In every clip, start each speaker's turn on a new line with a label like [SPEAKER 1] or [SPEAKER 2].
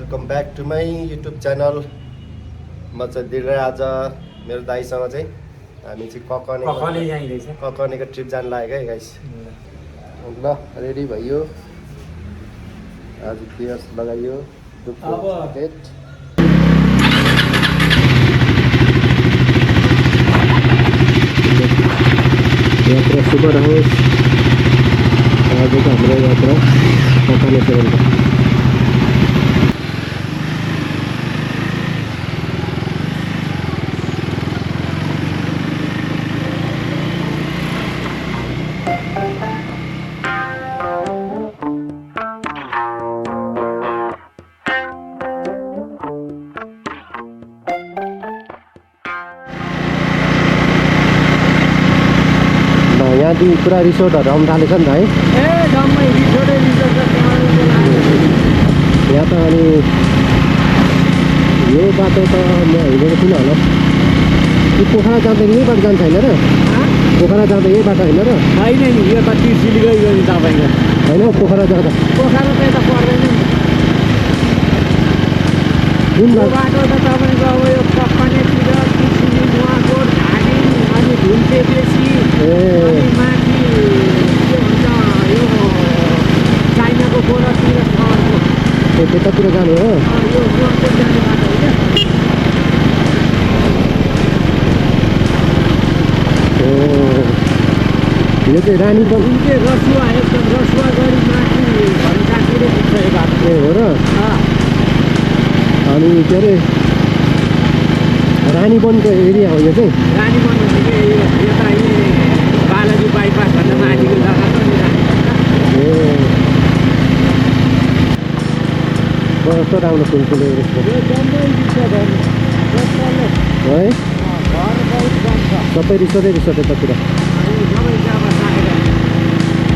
[SPEAKER 1] Welcome back to my YouTube channel. म चाहिँ दिल आज मेरो दाइसँग चाहिँ हामी चाहिँ ककनेको ट्रिप जानु लाग्यो है गाइस। ल रेडी भयो, आज गियर्स लगाइयो, यात्रा शुभ रहोस्। आजको हाम्रो यात्रा ककनेश्वरको। यहाँदेखि पुरा रिसोर्टहरू आउनु थालेछ नि त है। यहाँ त अनि यो बाटो त म हिँडेको थिइनँ होला। यो पोखरा जाँदा यही बाटो जान्छ होइन र? पोखरा जाँदा यही बाटो होइन र?
[SPEAKER 2] होइन नि, यो त तिर्सिली गयो नि तपाईँको।
[SPEAKER 1] होइन पोखरा जाँदा
[SPEAKER 2] पोखरा त यता पर्दैन नि।
[SPEAKER 1] जुन
[SPEAKER 2] बाटो त तपाईँको अब यो ककनेतिर तिर्सिली, नुवाकोट, झाडी अनि धुम्से बेसी अनि माथि के भन्छ यो चाइनाको बोर्डरतिर छ।
[SPEAKER 1] त्यतातिर जानु हो?
[SPEAKER 2] यो नुवाकोट जाने बाटो होइन।
[SPEAKER 1] यो चाहिँ रानीवन
[SPEAKER 2] रसुवा, एकदम रसुवा गरी माथि घन्टातिर पुग्छ यो बाटो।
[SPEAKER 1] ए हो र? अनि के अरे रानीवनको एरिया हो यो चाहिँ?
[SPEAKER 2] रानीवन भनेको यता बालाजी बाइपास भन्दा माथिको जग्गा छ नि रानीवन।
[SPEAKER 1] ए कस्तो राम्रो फुलफुले
[SPEAKER 2] यो जम्मै रिसोर्ट हो नि।
[SPEAKER 1] है?
[SPEAKER 2] घर बहुत कम छ।
[SPEAKER 1] सबै रिसोर्टै रिसोर्ट यतातिर।
[SPEAKER 2] अनि सबै जग्गा राखेर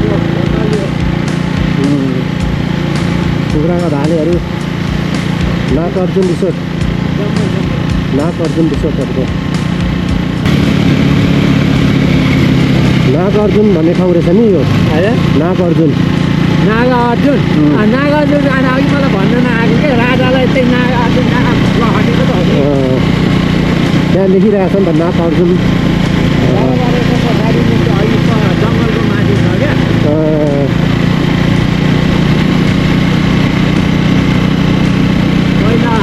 [SPEAKER 2] यो होटल यो
[SPEAKER 1] कुखुराको धालेहरू, नाग अर्जुन रिसोर्ट,
[SPEAKER 2] जम्मै
[SPEAKER 1] नाग अर्जुन रिसोर्टहरूको। नाग अर्जुन भन्ने ठाउँ रहेछ नि यो। नाग अर्जुन
[SPEAKER 2] नागार्जुन। नागार्जुन अघि मलाई भन्न नआएको क्या, राजालाई चाहिँ नागार्जुन हटेको त हो नि।
[SPEAKER 1] त्यहाँ लेखिरहेको छ नि त नाग अर्जुन।
[SPEAKER 2] पछाडि जङ्गलको माथि छ क्या। पहिला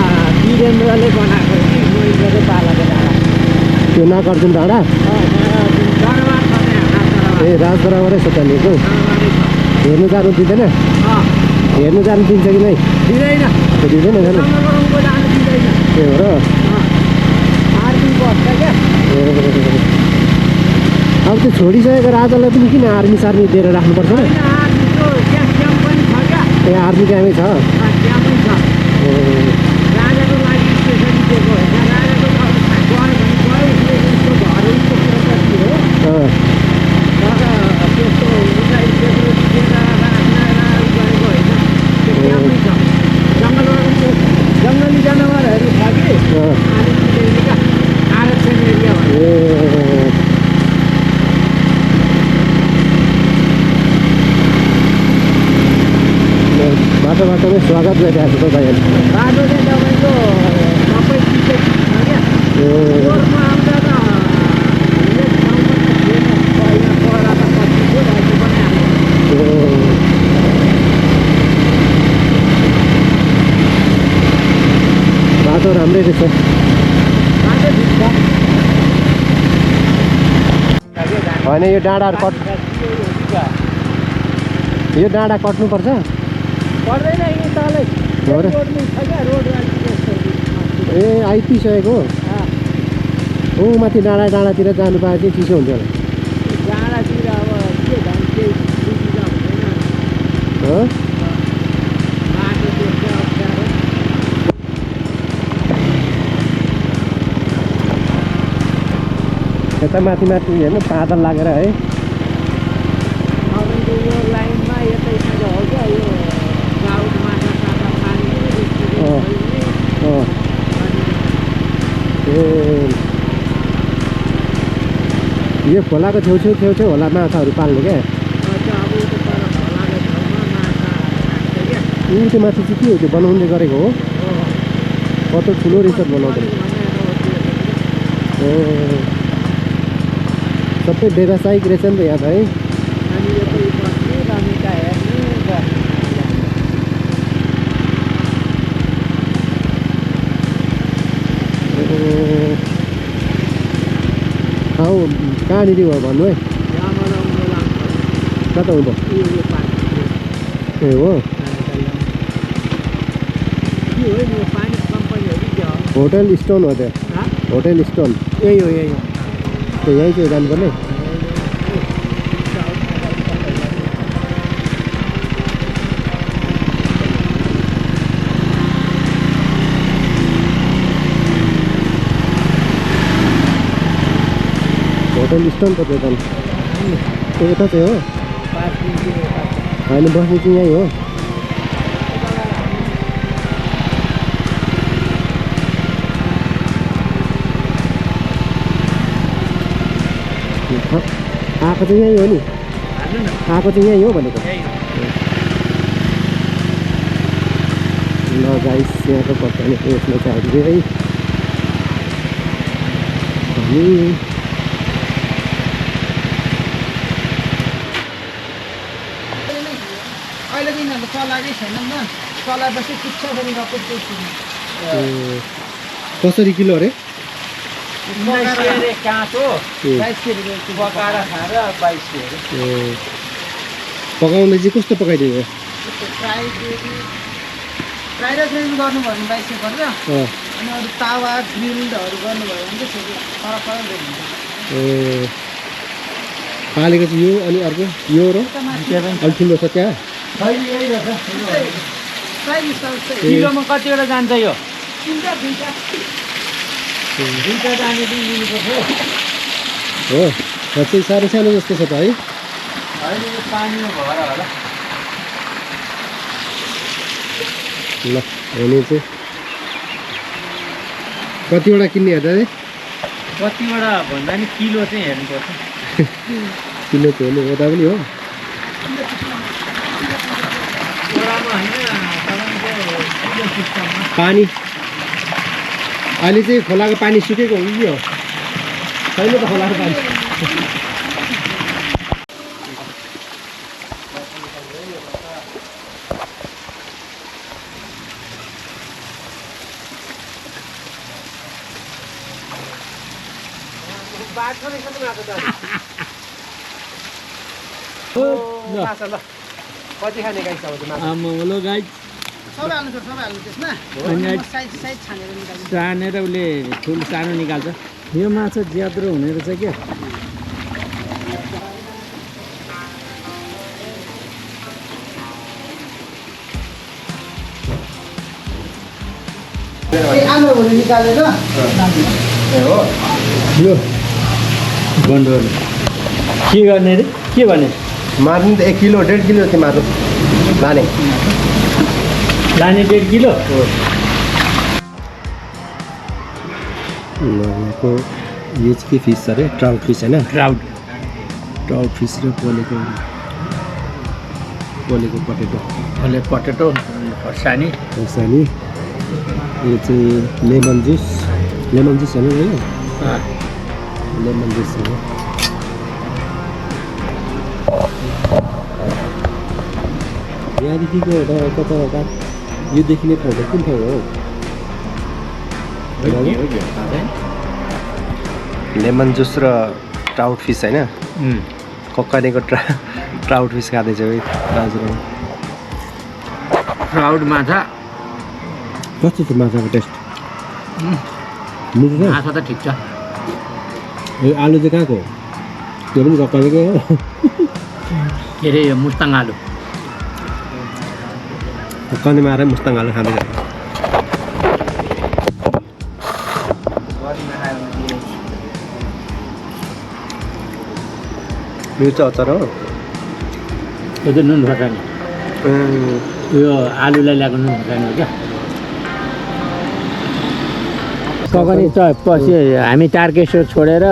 [SPEAKER 2] वीरेन्द्रले बनाएको कि महेन्द्रले पालाको डाँडा।
[SPEAKER 1] त्यो नाग अर्जुन डाँडा
[SPEAKER 2] दरबार छ त्यहाँ।
[SPEAKER 1] ए राजदरबारै छ त्यहाँनिर। हेर्नु जानु दिँदैन? हेर्नु जानु दिन्छ कि नै?
[SPEAKER 2] दिँदैन,
[SPEAKER 1] दिँदैन जानु?
[SPEAKER 2] जङ्गलको जानु दिँदैन।
[SPEAKER 1] ए हो र?
[SPEAKER 2] आर्मी बस्छ क्या।
[SPEAKER 1] अब त्यो छोडिसकेको राजालाई पनि किन आर्मी सार्मी दिएर राख्नुपर्छ?
[SPEAKER 2] होइन, आर्मीको त्यहाँ क्याम्प पनि छ क्या।
[SPEAKER 1] ए आर्मी क्याम्पै छ?
[SPEAKER 2] क्याम्पै छ। राजाको लागि स्पेसली दिएको होइन। राजाको गयो भने गयो, उसको घरहरू पोखेर कति हो तर त्यस्तो उसलाई सेक्युरिटी दिएर राख्न गरेको होइन। त्यो क्याम्पै छ। जङ्गली जनावरहरू छ कि। अनि क्या आरक्षण एरिया भन्यो।
[SPEAKER 1] बाटो बाटोमै स्वागत गरिरहेको छ तपाईँहरू।
[SPEAKER 2] बाटो चाहिँ तपाईँको सबै टिकट छ क्या। रोडमा आउँदा त एक ठाउँमा त थिएन, पहिला पहिला त पछि थियो, अहिले पनि आएको।
[SPEAKER 1] बाटो राम्रै रहेछ।
[SPEAKER 2] बाटो ठिक छ।
[SPEAKER 1] होइन यो डाँडाहरू यो डाँडा कट्नुपर्छ?
[SPEAKER 2] पर्दैन, यहीँ तलै
[SPEAKER 1] हो र?
[SPEAKER 2] रोडमै छ क्या। रोड
[SPEAKER 1] ए आइपुगिसकेको हो माथि डाँडातिर जानु पाए चाहिँ चिसो हुन्थ्यो होला।
[SPEAKER 2] डाँडातिर अब के भन्छ केही सुविधा हुँदैन।
[SPEAKER 1] हो
[SPEAKER 2] बाटो देख्छ अप्ठ्यारो।
[SPEAKER 1] यता माथि माथि हेर्नु पादल लागेर है।
[SPEAKER 2] तपाईँको यो लाइनमा यतैतिर हो क्या, यो गाउँ माछा साछा पानी
[SPEAKER 1] ए यो खोलाको छेउछेउ होला माछाहरू पाल्ने क्या। त्यो माथि चाहिँ के हो त्यो बनाउँदै गरेको हो कस्तो ठुलो रिसोर्ट बनाउँदै सबै व्यावसायिक रहेछ नि त यहाँ त है हौ कहाँनिर हो भन्नु है कता हुन्छ ए हो होटल स्टोन हो त्यो होटल स्टोन
[SPEAKER 2] यही हो यही हो
[SPEAKER 1] त्यो यहीँ चाहिँ जानुपर्ने होटल स्टोन त त्यो जानु यता चाहिँ हो होइन बस्ने चाहिँ यहीँ हो आएको चाहिँ यहीँ हो नि आएको चाहिँ यहीँ हो भनेको ल गाइस यहाँको कत्ताले यसमा चाहिँ है
[SPEAKER 2] अहिले त यिनीहरू चलाएकै छैन नि चलाएपछि पुच्छ पनि गएको
[SPEAKER 1] कसरी किलो अरे
[SPEAKER 2] काँचो 22 रुपियाँ पकाएर खाएर 22
[SPEAKER 1] पकाउँदा चाहिँ कस्तो पकाइदिएको
[SPEAKER 2] फ्राई राइस गर्नुभयो भने 22 गरेर अनि अरू तावा ग्रिल्डहरू गर्नुभयो भने चाहिँ फरक फरक हुन्छ
[SPEAKER 1] पालेको चाहिँ यो अनि अर्को यो र अलि ठुलो छ त्यहाँ
[SPEAKER 2] किलोमा कतिवटा जान्छ यो दुईवटा जाने पनि लिनुपर्छ
[SPEAKER 1] हो चाहिँ साह्रो सानो जस्तो छ त है
[SPEAKER 2] होइन यो पानीमा भएर होला
[SPEAKER 1] ल भने चाहिँ कतिवटा किन्ने हेर्दा चाहिँ
[SPEAKER 2] कतिवटा भन्दा नि किलो चाहिँ हेर्नुपर्छ
[SPEAKER 1] किलो चाहिँ हो नि यता पनि हो पानी अहिले चाहिँ खोलाको पानी सुकेको हो कि हो छैन त खोलाको पानी कति खाने गाई छ
[SPEAKER 2] आमालो गाई
[SPEAKER 3] सबै हाल्नु त्यसमा साइज छानेर निकाल्नु
[SPEAKER 2] छानेर उसले ठुलो सानो निकाल्छ यो माछा ज्याद्रो हुने रहेछ क्या
[SPEAKER 3] आमाहरू निकालेर
[SPEAKER 1] हो यो
[SPEAKER 2] गन्डोर के गर्ने रे के भने
[SPEAKER 1] मार्नु त 1 किलो 1.5 किलो चाहिँ मार्नु लाने
[SPEAKER 2] लाने 1.5 किलो
[SPEAKER 1] यहाँको यो चाहिँ के फिस अरे ट्राउट फिस होइन ट्राउट फिस र पोलेको पटेटो
[SPEAKER 2] पटेटो खोर्सानी यो चाहिँ लेमन जुस होइन लेमन जुस हो यहाँदेखिको कता योदेखि नै पर्छ कुन ठाउँ हो लेमन जुस र ट्राउट फिस होइन कक्कानेको ट्राउट फिस खाँदैछ है दाजुले ट्राउट माछा
[SPEAKER 1] कस्तो छ माछाको टेस्ट मिठो छ
[SPEAKER 2] माछा त ठिक छ
[SPEAKER 1] यो आलु चाहिँ कहाँको हो त्यो पनि कक्कानेकै हो
[SPEAKER 2] के अरे यो मुस्ताङ आलु
[SPEAKER 1] कक्कानेमा आएर मुस्ताङ आलु खाँदै जान्छ यो चाहिँ अचार हो
[SPEAKER 2] यो चाहिँ नुन खोर्सानी यो आलुलाई ल्याएको नुन खोर्सानी हो क्या ककनी पछि हामी तारकेश्वर छोडेर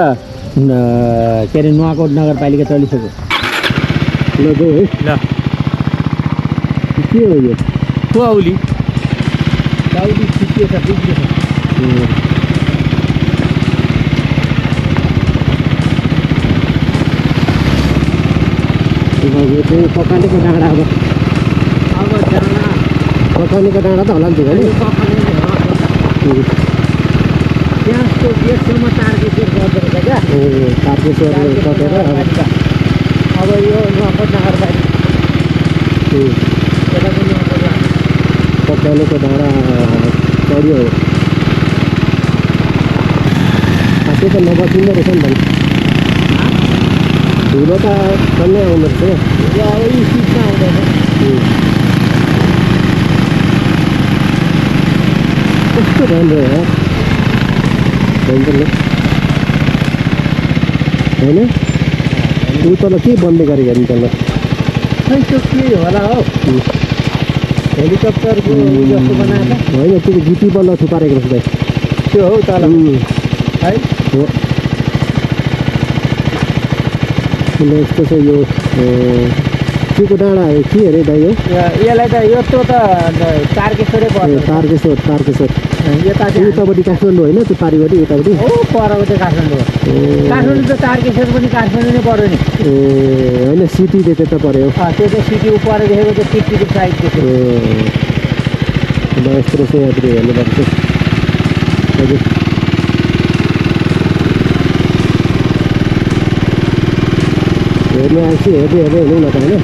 [SPEAKER 2] के अरे नुवाकोट नगरपालिका चलिसक्यो
[SPEAKER 1] ल गयो है
[SPEAKER 2] ल
[SPEAKER 1] के हो यो
[SPEAKER 2] सुहाउली छिटिएछ बिग्रेछ
[SPEAKER 1] यो चाहिँ ककानेको डाँडा अब
[SPEAKER 2] डाँडा
[SPEAKER 1] ककानेको डाँडा त होला नि त्यो होइन
[SPEAKER 2] त्यहाँको गेटसम्म तारकेश्वर गर्दो रहेछ क्या
[SPEAKER 1] तारकेश्वर कटेर
[SPEAKER 2] अब यो नुवाकोट नगरपालिका
[SPEAKER 1] ककानेको डाँडा चढ्यो त्यो त नबचिँदो रहेछ नि त धुलो त सन्नै आउँदो रहेछ
[SPEAKER 2] यो अब यी सिटमा आउँदैन
[SPEAKER 1] कस्तो राम्रो हो होइन ऊ तल के बन्दै गरेको नि तल
[SPEAKER 2] खै त्यो के होला हौ हेलिकप्टरको जस्तो बनाएको
[SPEAKER 1] होइन त्यो गिटी बल्ल थुपारेको रहेछ
[SPEAKER 2] त्यो हौ तल है
[SPEAKER 1] हो यस्तो छ यो के को डाँडा के अरे दाइ हो
[SPEAKER 2] यसलाई त यस्तो त तारकेश्वरै पर्छ
[SPEAKER 1] तारकेश्वर
[SPEAKER 2] यता
[SPEAKER 1] उतापट्टि काठमाडौँ होइन त्यो पारिपट्टि उतापट्टि
[SPEAKER 2] हो परको चाहिँ काठमाडौँ काठमाडौँ त तारकेश्वर पनि काठमाडौँ नै पऱ्यो नि
[SPEAKER 1] ए होइन सिटी त्यता पऱ्यो
[SPEAKER 2] त्यो चाहिँ सिटी पर देखेको त्यो सिटीको साइड देख्यो
[SPEAKER 1] यस्तो रहेछ यहाँतिर हेर्नुपर्छ हजुर हेर्नु आएपछि हेर्दै हेर्नु न त होइन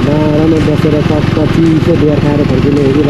[SPEAKER 1] बाह्रमा बसेर चिसो बिहार खाएर फर्किने हो कि ल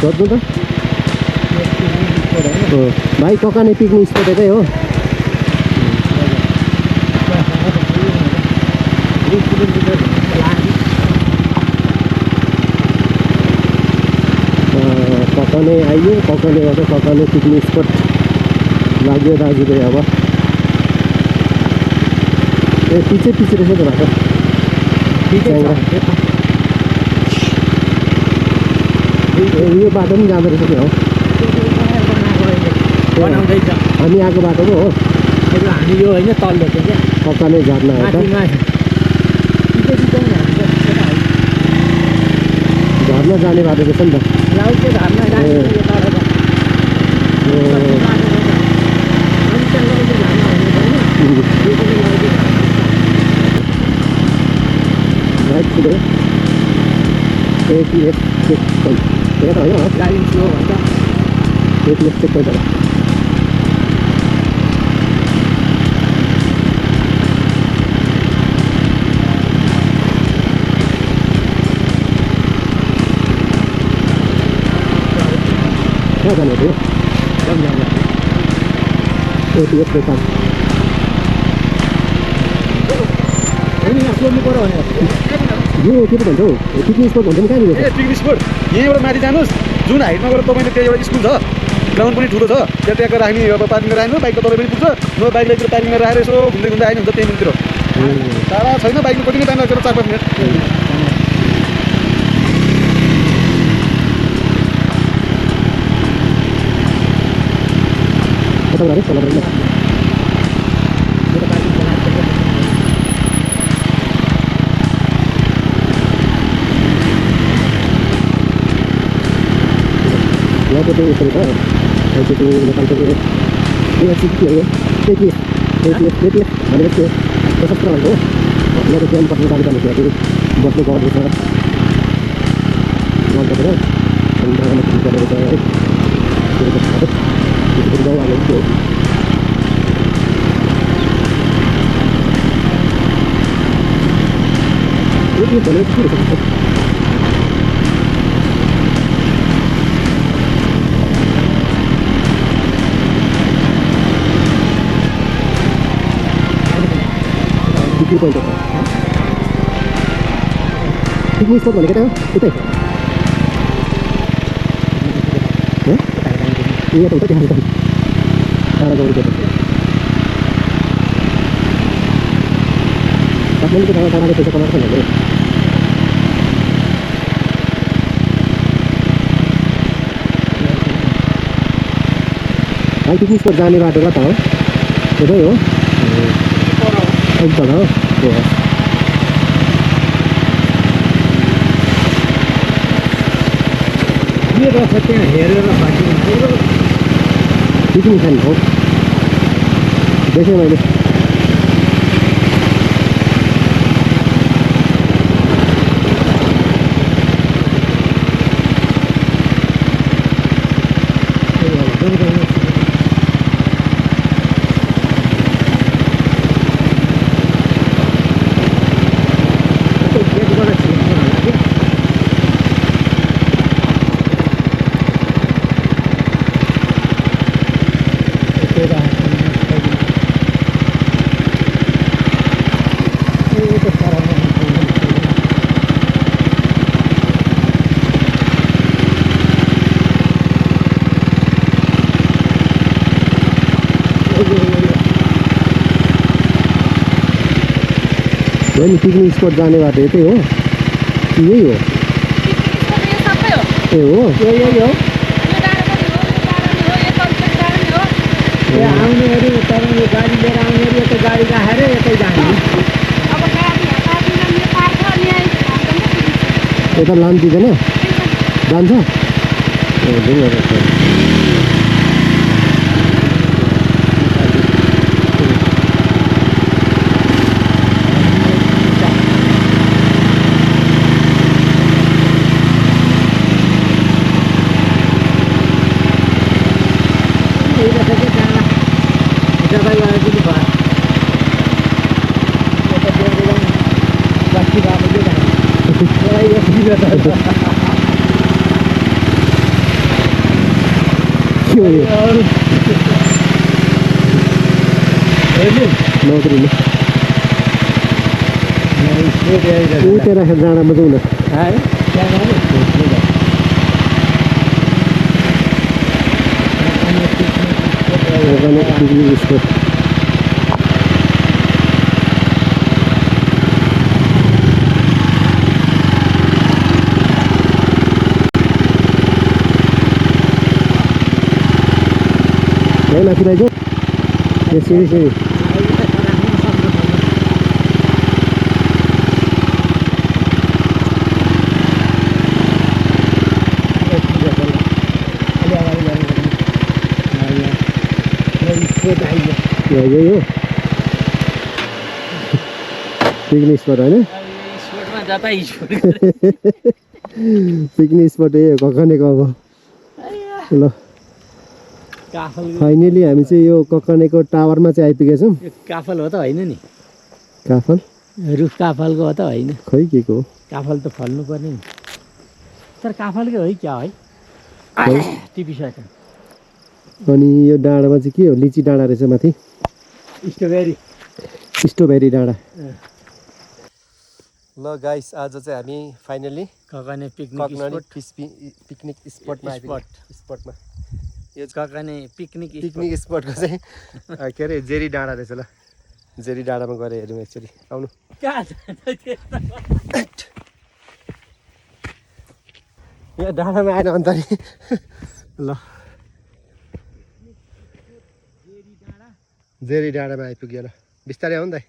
[SPEAKER 1] सोध्नु त भाइ ककाने पिकनिक स्पोट यतै हो ककाने आइयो ककानेबाट ककाने पिकनिक स्पोट लाग्यो दाजुभाइ अब ए पछि रहेछ त भएको यो बाटो पनि जाँदो रहेछ क्या हो हामी आएको बाटो पो हो
[SPEAKER 2] हामी यो होइन तल्लो चाहिँ क्या
[SPEAKER 1] ककाने झर्ना हो त झर्ना जाने बाटो रहेछ नि त यो के पो भन्छ हौ पिकनिक स्पोट भन्छ नि कहाँनिर
[SPEAKER 4] पिकनिक स्पोट यहीँबाट माथि जानुहोस् जुन हाइटमा गएर तपाईँले त्यहाँ एउटा स्कुल छ ग्राउन्ड पनि ठुलो छ त्यहाँ राख्ने अब पार्किङ राख्नु बाइक त तपाईँ पनि पुग्छ न बाइकलाई त्यो पार्किङमा राखेर यसो घुम्दै घुम्दै आइनुहुन्छ 10 मिनटतिर टाढा छैन बाइकमा कति नै टाइम लाग्छ 4-5 मिनट
[SPEAKER 2] त्यो भने के हुन्छ पिकनिक पोइन्ट पिकनिक स्पट भनेको त उतै यहाँ त उतै त्यहाँ टाढा गौरी काठमाडौँको टाढाले पैसा कमाएको छ भने भाइ पिकनिक स्पट जाने बाटो कता हो त्यतै हो एकदम हो
[SPEAKER 3] के रहेछ त्यहाँ हेरेर
[SPEAKER 2] पिकनिक खाने हो देखेँ मैले नि पिकनिक स्पट जाने बाटो यतै हो यही हो ए हो
[SPEAKER 3] यही हो आउनेहरू तर यो गाडी लिएर आउनेहरू यता गाडी राखेर यतै जाने
[SPEAKER 2] यता लानु दिँदैन जान्छ ए जाउँ नौकरीले उतै राखेर जाँडामा जाउँ न पिकनिक स्पट है माथि लैजाउँ यो सिँढी सिँढी यही हो पिकनिक स्पट होइन पिकनिक स्पट यही हो ककनेको अब ल फाइनली हामी चाहिँ यो ककनेको टावरमा चाहिँ आइपुगेका छौँ
[SPEAKER 3] काफल हो त होइन नि
[SPEAKER 2] काफल
[SPEAKER 3] रुख काफलको हो त होइन
[SPEAKER 2] खै के को
[SPEAKER 3] काफल त फल्नु पर्ने नि तर काफलकै है क्या है टिपिसक्यो
[SPEAKER 2] अनि यो डाँडामा चाहिँ के हो लिची डाँडा रहेछ माथि स्ट्रबेरी डाँडा ल गाइस आज चाहिँ हामी फाइनली
[SPEAKER 3] ककने
[SPEAKER 2] पिकनिक स्पटमा यो
[SPEAKER 3] ककने
[SPEAKER 2] पिकनिक स्पटको चाहिँ के अरे जेरी डाँडा रहेछ ल जेरी डाँडामा गएर हेरौँ एकचोटि आउनु यहाँ डाँडामा आएन अन्त नि ल जेरी डाँडामा आइपुग्यो ल बिस्तारै आऊ नि त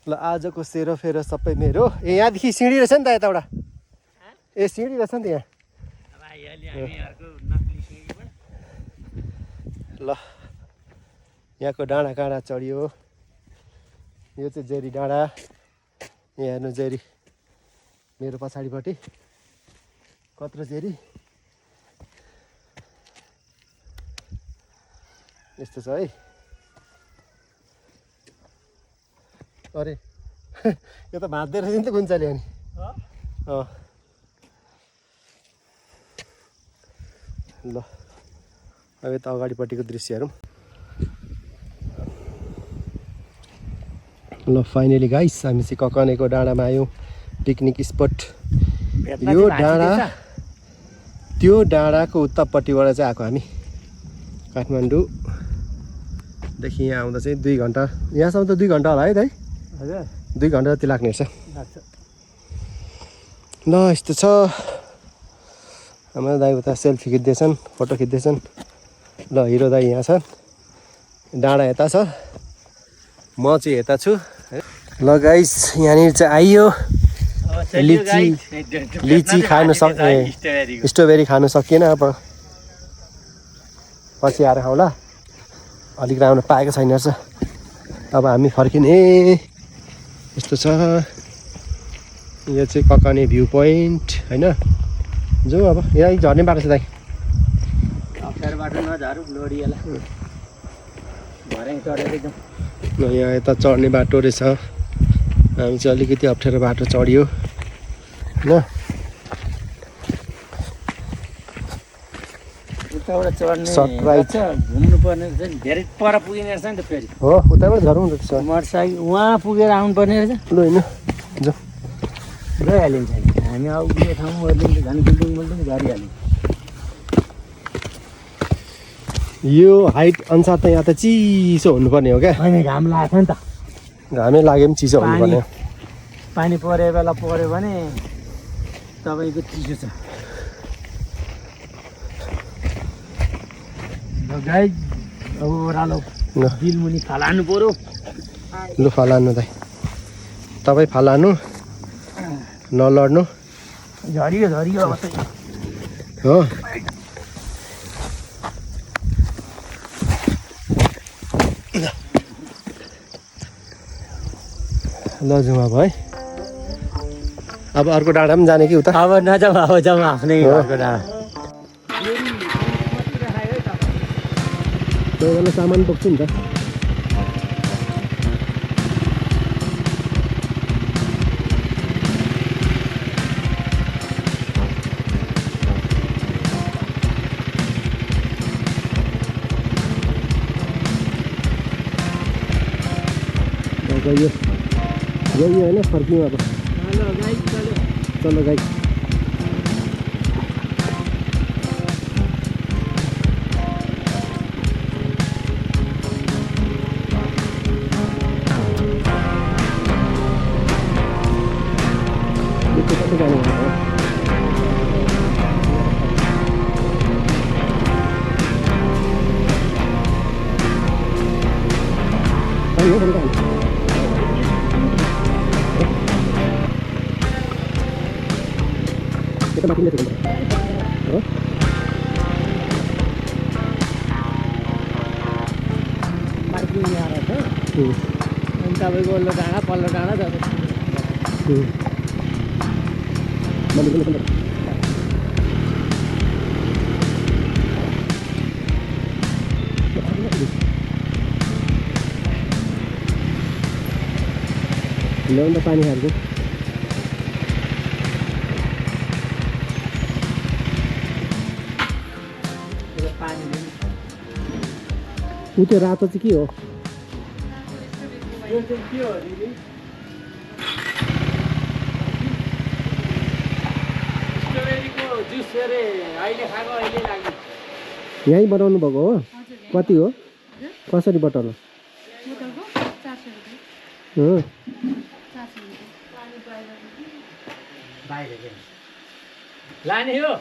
[SPEAKER 2] ल आजको सेरोफेरो सबै मेरो ए यहाँदेखि सिँढी रहेछ नि त यताबाट ए सिँढी रहेछ नि त यहाँ ल यहाँको डाँडा काँडा चढियो यो चाहिँ जेरी डाँडा यहाँ हेर्नु जेरी मेरो पछाडिपट्टि कत्रो जेरी यस्तो छ है अरे
[SPEAKER 1] यो त भाँच्दै रहेछ नि त गुन्चाले अनि ल अब यता अगाडिपट्टिको दृश्य हेरौँ ल फाइनली गाइस हामी चाहिँ ककनेको डाँडामा आयौँ पिकनिक स्पट यो डाँडा त्यो डाँडाको उत्तापट्टिबाट चाहिँ आएको हामी काठमाडौँदेखि यहाँ आउँदा चाहिँ 2 घन्टा यहाँसम्म त 2 घन्टा होला है दाइ
[SPEAKER 3] हजुर
[SPEAKER 1] 2 घन्टा जति लाग्ने रहेछ ल यस्तो छ हाम्रो दाइ उता सेल्फी खिच्दैछन् फोटो खिच्दैछन् ल हिरो दाइ यहाँ छ डाँडा यता छ म चाहिँ यता छु ल गाइस यहाँनिर चाहिँ आइयो लिची खानु स्ट्रबेरी खानु सकिएन अब पछि आएर खाउँला अलिक राम्रो पाएको छैन रहेछ अब हामी फर्किने यस्तो छ यो चाहिँ ककने भ्यू पोइन्ट होइन जाउँ अब यहाँ झर्ने बाटो छ दाइ
[SPEAKER 3] अप्ठ्यारो बाटो नझारौँ लोडिएला भर्याङ चढेर जाउँ
[SPEAKER 1] यहाँ यता चढ्ने बाटो रहेछ हामी चाहिँ अलिकति अप्ठ्यारो बाटो चढ्यो होइन
[SPEAKER 3] उताबाट चढ्ने
[SPEAKER 1] सर्टराइट
[SPEAKER 3] घुम्नु पर्ने रहेछ नि धेरै पर पुगिने रहेछ नि त फेरि
[SPEAKER 1] हो उताबाट झरौँ रहेछ
[SPEAKER 3] मोटरसाइकल उहाँ पुगेर आउनुपर्ने रहेछ
[SPEAKER 1] लु होइन जाउँ
[SPEAKER 3] गइहालिन्छ नि हामी अब यो ठाउँमा ओर्लिन्छ झन् बिल्डिङ बिल्डिङ झरिहाल्यो
[SPEAKER 1] यो हाइट अनुसार त यहाँ त चिसो हुनुपर्ने हो क्या
[SPEAKER 3] अनि घाम लाग्छ नि त
[SPEAKER 1] घामै लाग्यो पनि चिसो हुनुपर्ने
[SPEAKER 3] पानी परे बेला पऱ्यो भने तपाईँको चिसो छ गाई अब ओह्रालो दिलमुनि फालानु पऱ्यो
[SPEAKER 1] लु फलानु दाइ तपाईँ फलानु नलड्नु
[SPEAKER 3] झरियो अब त
[SPEAKER 1] हो ल जाउँ अब है अब अर्को डाँडा पनि जाने कि उता
[SPEAKER 3] अब नजाउँ अब जाउँ आफ्नै घरको डाँडा
[SPEAKER 1] त्यो बेला सामान बोक्छु नि त गयो होइन फर्क्यौँ अब चलो गाई कति जानु kita makin dari oh
[SPEAKER 3] parking यहाँ रहेछ अनि तपाईँको वल्लो डाँडा पल्लो डाँडा जाँदैछ
[SPEAKER 1] ल्याउँदा पानी खाएको ऊ त्यो रातो चाहिँ के हो
[SPEAKER 3] यो चाहिँ के हो दिदी स्ट्रबेरीको जुस अरे अहिले खाएको अहिले लाग्यो
[SPEAKER 1] यहीँ बनाउनु भएको हो कति हो कसरी बटल हो
[SPEAKER 3] लाने हो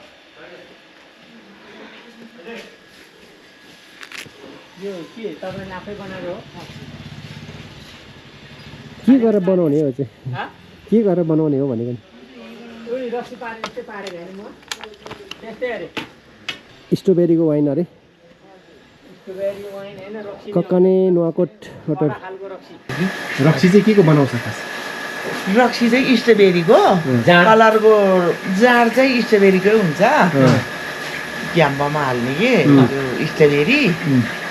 [SPEAKER 3] यो के तपाईँले आफै बनाएको हो
[SPEAKER 1] के गरेर बनाउने हो चाहिँ के गरेर बनाउने हो भनेको
[SPEAKER 3] नि रक्सी पारे जस्तै पारेको होइन म त्यस्तै अरे
[SPEAKER 1] स्ट्रबेरीको वाइन अरे
[SPEAKER 3] स्ट्रबेरी वाइन होइन रक्सी
[SPEAKER 1] कक्काने नुवाकोट होटल
[SPEAKER 3] खालको रक्सी
[SPEAKER 1] रक्सी चाहिँ के को बनाउँछ खास
[SPEAKER 2] रक्सी चाहिँ स्ट्रबेरीको कलरको जार चाहिँ स्ट्रबेरीकै हुन्छ क्याम्पामा हाल्ने कि त्यो स्ट्रबेरी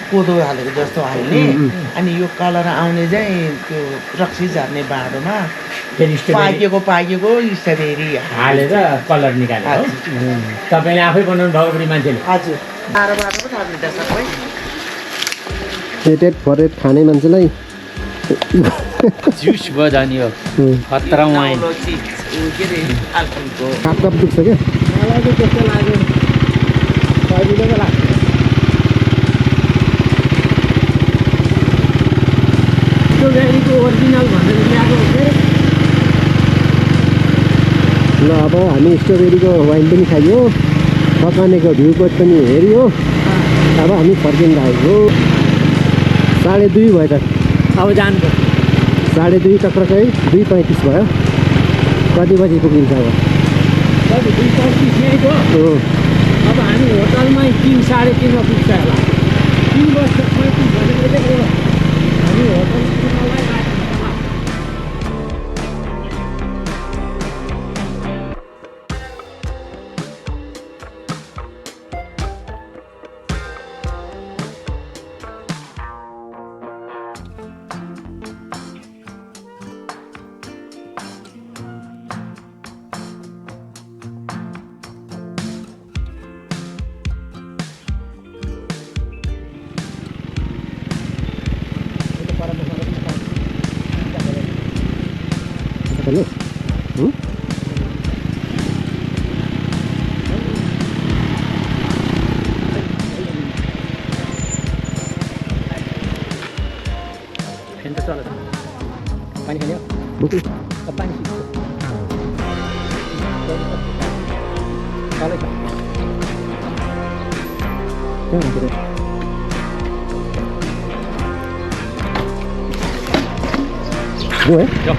[SPEAKER 2] कोदो हालेको जस्तो हाल्ने अनि यो कलर आउने चाहिँ त्यो रक्सी झार्ने बाँडोमा
[SPEAKER 3] फेरि स्ट्रबेरी
[SPEAKER 2] पाकेको स्ट्रबेरी
[SPEAKER 3] हालेर कलर निकालेर हो तपाईँले आफै बनाउनु भएको पनि मान्छेले
[SPEAKER 2] हजुर बाह्र पो थाहा हुन्छ सबै
[SPEAKER 1] एटेड फरेड खाने मान्छेलाई
[SPEAKER 3] जुस भयो जाने हो खतरा वाइन
[SPEAKER 1] काप काप दुख्छ क्या
[SPEAKER 3] मलाई चाहिँ त्यस्तो लाग्यो सजिलो पो लाग्छ स्ट्रबेरीको ओरिजिनल भनेर ल्याएको हो
[SPEAKER 1] ल अब हामी स्ट्रबेरीको वाइन पनि खाइयो ककानेको भ्यू पोइन्ट पनि हेऱ्यो अब हामी फर्किन लागेको 2:30 भयो त
[SPEAKER 3] अब जानुपर्छ
[SPEAKER 1] 2:30 टक्रकै 2:35 भयो कति बजी पुगिन्छ अब
[SPEAKER 3] 2:35 यहीँको अब हामी होटलमै 3-3:30 मा पुग्छ होला 3:35 भनेको चाहिँ हामी होटल पुग्नलाई
[SPEAKER 1] हेलो
[SPEAKER 3] फेन त चल पानी खाने हो
[SPEAKER 1] बुझ्नु
[SPEAKER 3] पानी चलै छ
[SPEAKER 1] हो है
[SPEAKER 3] जाऊ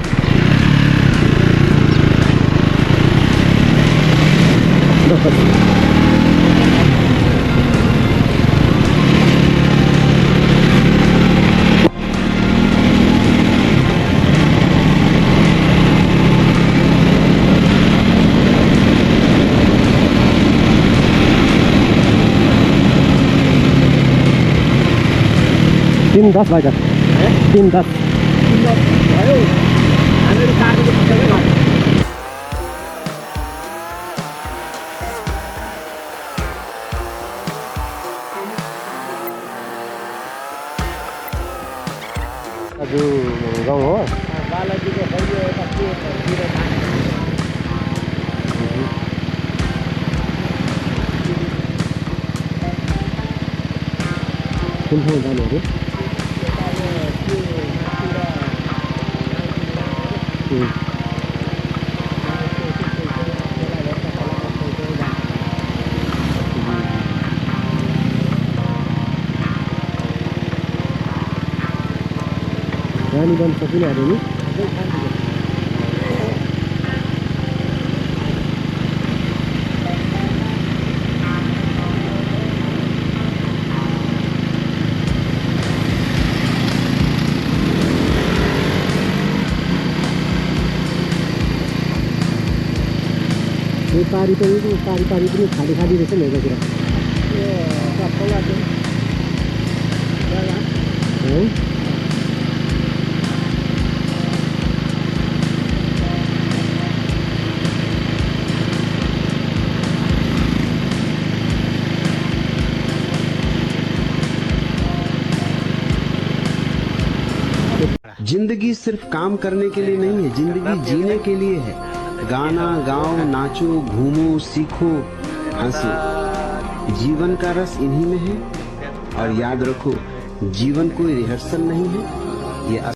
[SPEAKER 1] तीन 10 भयो त 3:10
[SPEAKER 3] भयो हामीहरू काटेको पुस्तकै भयो
[SPEAKER 1] आज गाउँ हो
[SPEAKER 3] बालाजीको खैयो यता के तिर खाने
[SPEAKER 1] कुन ठाउँ जानु अरे रानी बन सकिन अरे नि पारी पनि पारी पनि खाली खाली रहेछ नि यतातिर है
[SPEAKER 5] जिंदगी सिर्फ काम करने के लिए नहीं है, जिंदगी जीने के लिए है। गाना गाओ, नाचो, घूमो, सीखो, हंसो। जीवन का रस इन्हीं में है। और याद रखो, जीवन कोई रिहर्सल नहीं है, ये